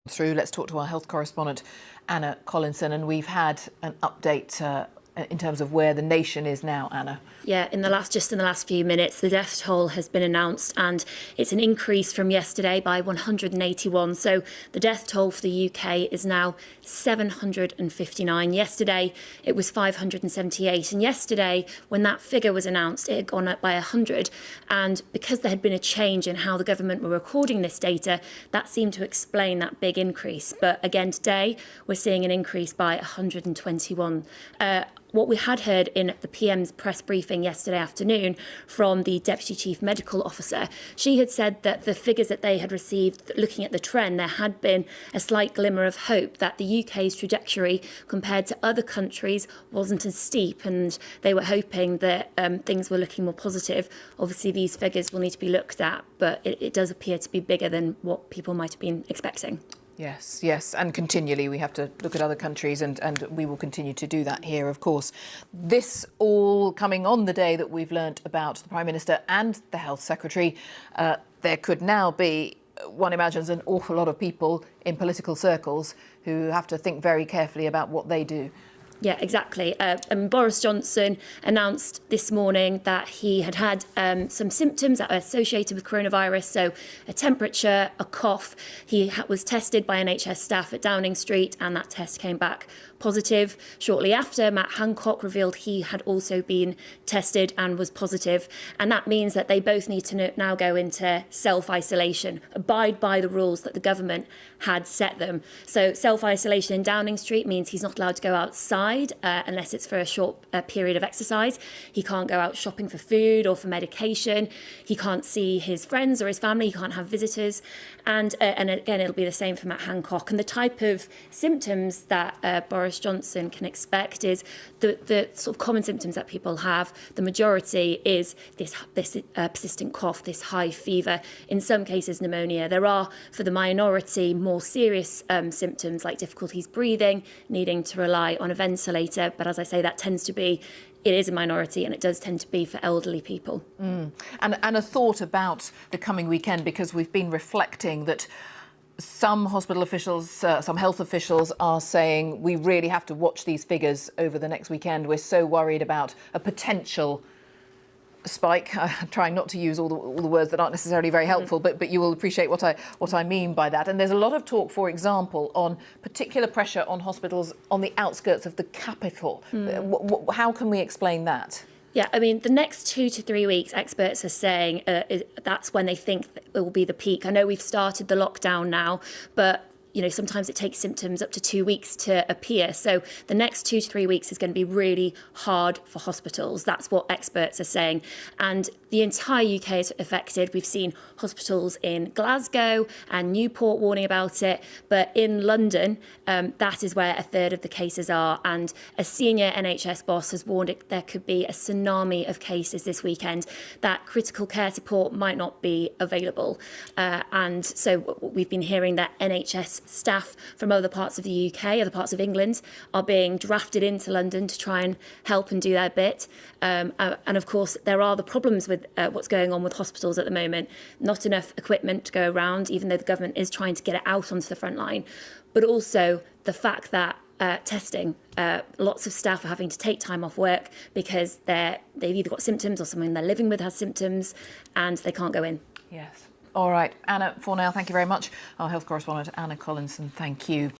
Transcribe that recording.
Through, let's talk to our health correspondent, Anna Collinson, and we've had an update in terms of where the nation is now, Anna. Yeah, just in the last few minutes, the death toll has been announced, and it's an increase from yesterday by 181. So the death toll for the UK is now 759. Yesterday, it was 578. And yesterday, when that figure was announced, it had gone up by 100. And because there had been a change in how the government were recording this data, that seemed to explain that big increase. But again, today, we're seeing an increase by 121. What we had heard in the PM's press briefing yesterday afternoon from the Deputy Chief Medical Officer, she had said that the figures that they had received, looking at the trend, there had been a slight glimmer of hope that the UK's trajectory compared to other countries wasn't as steep, and they were hoping that things were looking more positive. Obviously, these figures will need to be looked at, but it does appear to be bigger than what people might have been expecting. Yes, and continually we have to look at other countries, and we will continue to do that here, of course. This all coming on the day that we've learnt about the Prime Minister and the Health Secretary. There could now be, one imagines, an awful lot of people in political circles who have to think very carefully about what they do. Yeah, exactly. And Boris Johnson announced this morning that he had had some symptoms that are associated with coronavirus, so a temperature, a cough. He was tested by NHS staff at Downing Street, and that test came back positive. Shortly after, Matt Hancock revealed he had also been tested and was positive. And that means that they both need to now go into self-isolation, abide by the rules that the government had set them. So self-isolation in Downing Street means he's not allowed to go outside unless it's for a short period of exercise. He can't go out shopping for food or for medication. He can't see his friends or his family. He can't have visitors. And again, it'll be the same for Matt Hancock. And the type of symptoms that Boris Johnson can expect is the sort of common symptoms that people have. The majority is this persistent cough, this high fever, in some cases pneumonia. There are, for the minority, more serious symptoms like difficulties breathing, needing to rely on a ventilator. But as I say, it is a minority, and it does tend to be for elderly people. And a thought about the coming weekend, because we've been reflecting that some hospital officials, some health officials are saying we really have to watch these figures over the next weekend. We're so worried about a potential spike. I'm trying not to use all the words that aren't necessarily very helpful, but you will appreciate what I mean by that. And there's a lot of talk, for example, on particular pressure on hospitals on the outskirts of the capital. How can we explain that? Yeah, I mean, the next 2 to 3 weeks, experts are saying that's when they think it will be the peak. I know we've started the lockdown now, but sometimes it takes symptoms up to 2 weeks to appear. So the next 2 to 3 weeks is going to be really hard for hospitals. That's what experts are saying. And the entire UK is affected. We've seen hospitals in Glasgow and Newport warning about it. But in London, that is where a third of the cases are. And a senior NHS boss has warned there could be a tsunami of cases this weekend, that critical care support might not be available. And so we've been hearing that NHS staff from other parts of the UK, other parts of England, are being drafted into London to try and help and do their bit. And of course, there are the problems with what's going on with hospitals at the moment. Not enough equipment to go around, even though the government is trying to get it out onto the front line. But also the fact that testing, lots of staff are having to take time off work because they've either got symptoms or someone they're living with has symptoms and they can't go in. Yes. All right, Anna, for now, thank you very much. Our health correspondent, Anna Collinson, thank you.